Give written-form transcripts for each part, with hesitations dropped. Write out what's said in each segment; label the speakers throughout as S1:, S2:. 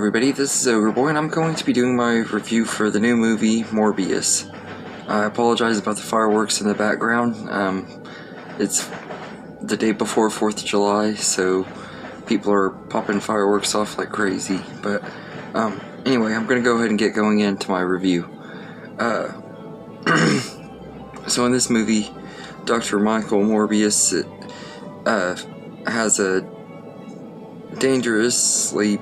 S1: everybody, this is Overboy, and I'm going to be doing my review for the new movie, Morbius. I apologize about the fireworks in the background. It's the day before 4th of July, so people are popping fireworks off like crazy. But, anyway, I'm going to go ahead and get going into my review. So in this movie, Dr. Michael Morbius has a dangerously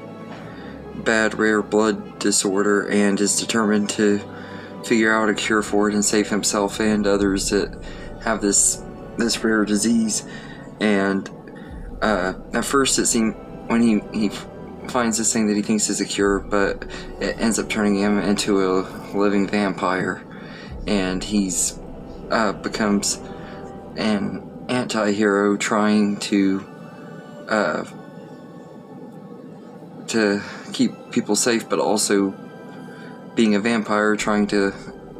S1: bad rare blood disorder and is determined to figure out a cure for it and save himself and others that have this rare disease. And at first it seemed, when he finds this thing that he thinks is a cure, but it ends up turning him into a living vampire, and he's becomes an anti-hero trying to keep people safe, but also being a vampire trying to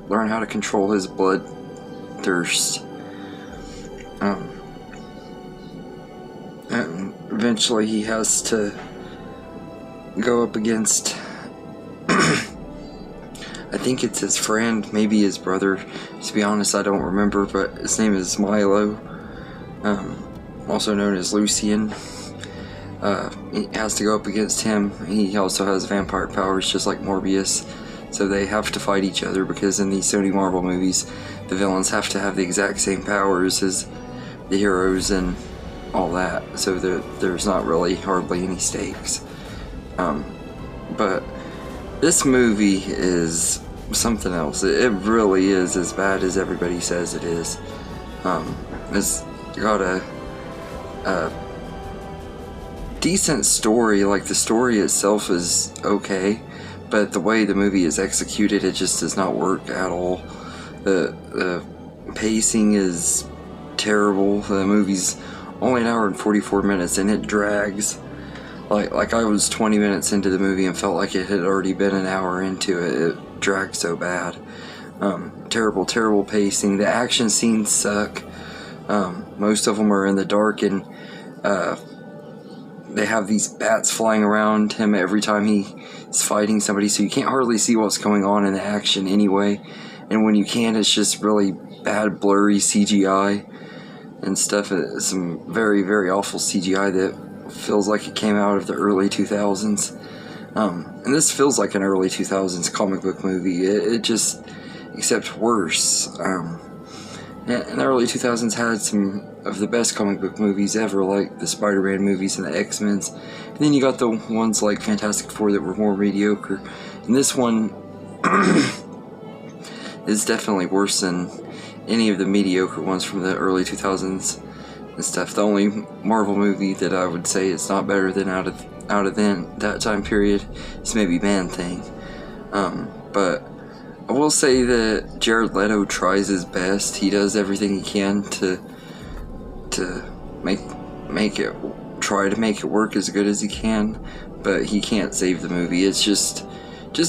S1: learn how to control his blood thirst. And eventually he has to go up against I think it's his friend, maybe his brother. To be honest, I don't remember, but his name is Milo, also known as Lucian. He has to go up against him. He also has vampire powers just like Morbius, so they have to fight each other, because in these Sony Marvel movies the villains have to have the exact same powers as the heroes and all that, so there's not really hardly any stakes. But this movie is something else. It really is as bad as everybody says it is. It's got a decent story. Like, the story itself is okay, but the way the movie is executed, it just does not work at all. The pacing is terrible. The movie's only an hour and 44 minutes and it drags. Like I was 20 minutes into the movie and felt like it had already been an hour into it. It dragged so bad. Terrible pacing. The action scenes suck. Most of them are in the dark, and they have these bats flying around him every time he's fighting somebody, so you can't hardly see what's going on in the action anyway. And when you can, it's just really bad, blurry CGI and stuff. It's some very, very awful CGI that feels like it came out of the early 2000s. And this feels like an early 2000s comic book movie. It just, except worse. And the early 2000s had some of the best comic book movies ever, like the Spider-Man movies and the X-Men's. And then you got the ones like Fantastic Four that were more mediocre. And this one is definitely worse than any of the mediocre ones from the early 2000s and stuff. The only Marvel movie that I would say is not better than out of that time period is maybe Man-Thing. But I will say that Jared Leto tries his best. He does everything he can to try to make it work as good as he can, but he can't save the movie. It's just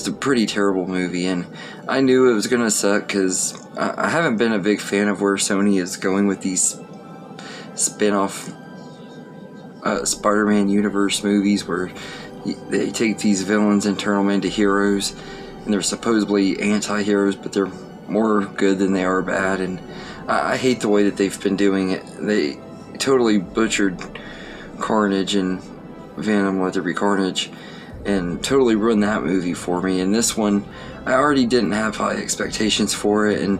S1: a pretty terrible movie, and I knew it was gonna suck because I haven't been a big fan of where Sony is going with these spin-off Spider-Man universe movies, where they take these villains and turn them into heroes, and they're supposedly anti-heroes, but they're more good than they are bad. And I hate the way that they've been doing it. They totally butchered Carnage and Venom Let There Be Carnage and totally ruined that movie for me. And this one, I already didn't have high expectations for it, and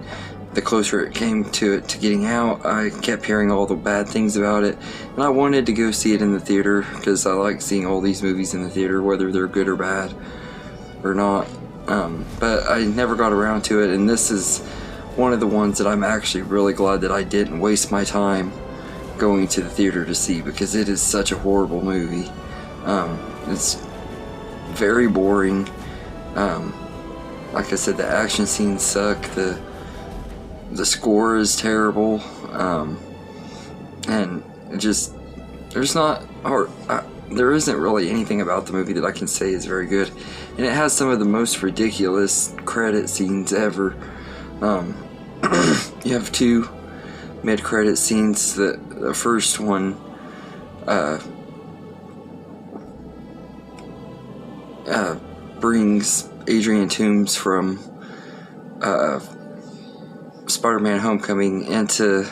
S1: the closer it came to getting out, I kept hearing all the bad things about it, and I wanted to go see it in the theater because I like seeing all these movies in the theater, whether they're good or bad or not. But I never got around to it, and this is one of the ones that I'm actually really glad that I didn't waste my time going to the theater to see, because it is such a horrible movie. It's very boring. Like I said, the action scenes suck. The score is terrible, and just there isn't really anything about the movie that I can say is very good, and it has some of the most ridiculous credit scenes ever. You have two mid-credit scenes. The first one brings Adrian Toomes from Spider-Man Homecoming into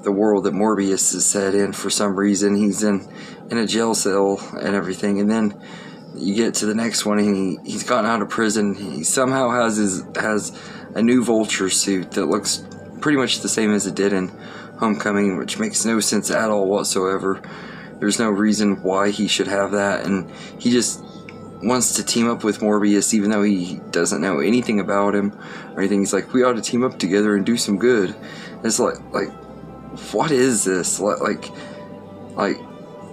S1: the world that Morbius is set in. For some reason he's in a jail cell and everything, and then you get to the next one and he's gotten out of prison. He somehow has a new Vulture suit that looks pretty much the same as it did in Homecoming, which makes no sense at all whatsoever. There's no reason why he should have that, and he just wants to team up with Morbius even though he doesn't know anything about him or anything. He's like, we ought to team up together and do some good. It's like what is this?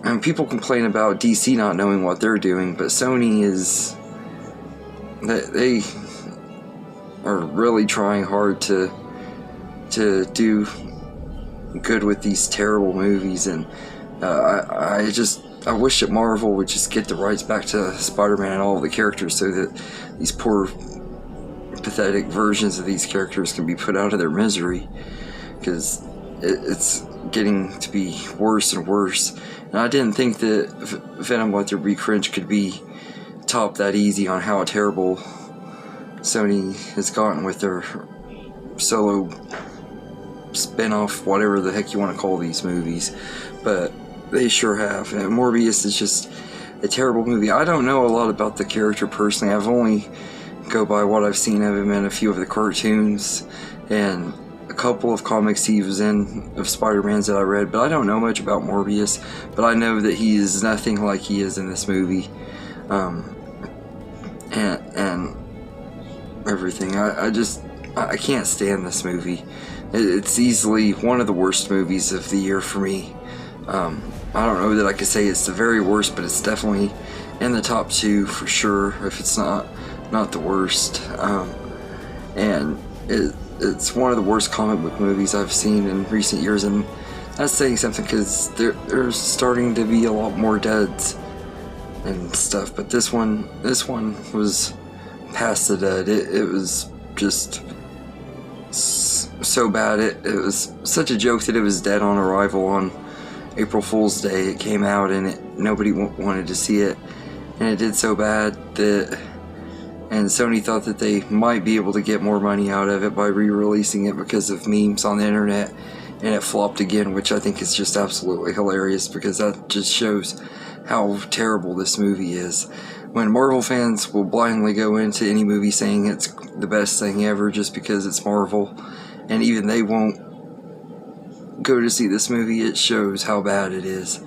S1: And people complain about DC not knowing what they're doing, but Sony is... They are really trying hard to do good with these terrible movies, and I wish that Marvel would just get the rights back to Spider-Man and all of the characters so that these poor, pathetic versions of these characters can be put out of their misery, because it's getting to be worse and worse. And I didn't think that Venom Let There Be Cringe could be topped that easy on how terrible Sony has gotten with their solo spin-off, whatever the heck you want to call these movies. But they sure have. And Morbius is just a terrible movie. I don't know a lot about the character personally. I've only go by what I've seen of him in a few of the cartoons and a couple of comics he was in of Spider-Man's that I read, but I don't know much about Morbius. But I know that he is nothing like he is in this movie, and everything. I can't stand this movie. It's easily one of the worst movies of the year for me. I don't know that I could say it's the very worst, but it's definitely in the top 2 for sure, if it's not the worst. And it's one of the worst comic book movies I've seen in recent years, and that's saying something because there's starting to be a lot more deads and stuff. But this one was past the dead. It was just so bad. It was such a joke that it was dead on arrival on April Fool's Day. It came out and nobody wanted to see it, and it did so bad that, and Sony thought that they might be able to get more money out of it by re-releasing it because of memes on the internet, and it flopped again, which I think is just absolutely hilarious because that just shows how terrible this movie is. When Marvel fans will blindly go into any movie saying it's the best thing ever just because it's Marvel, and even they won't go to see this movie, it shows how bad it is.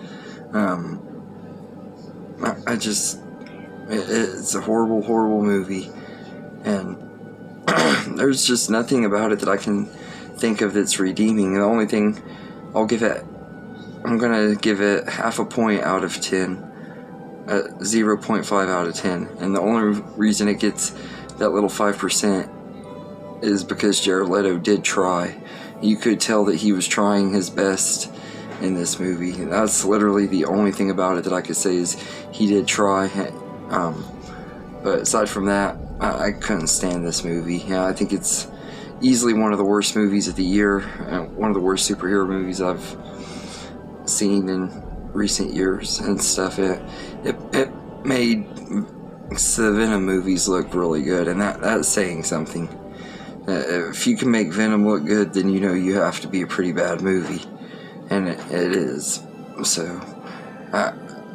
S1: It's a horrible, horrible movie, and there's just nothing about it that I can think of that's redeeming. The only thing I'm gonna give it half a point out of 10, 0.5 out of 10, and the only reason it gets that little 5% is because Jared Leto did try. You could tell that he was trying his best in this movie. That's literally the only thing about it that I could say is he did try. But aside from that, I couldn't stand this movie. Yeah, I think it's easily one of the worst movies of the year, and one of the worst superhero movies I've seen in recent years and stuff. It made the Venom movies look really good, and that's saying something. If you can make Venom look good, then you know you have to be a pretty bad movie, and it is. So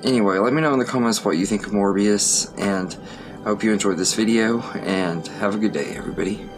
S1: anyway, let me know in the comments what you think of Morbius, and I hope you enjoyed this video, and have a good day, everybody.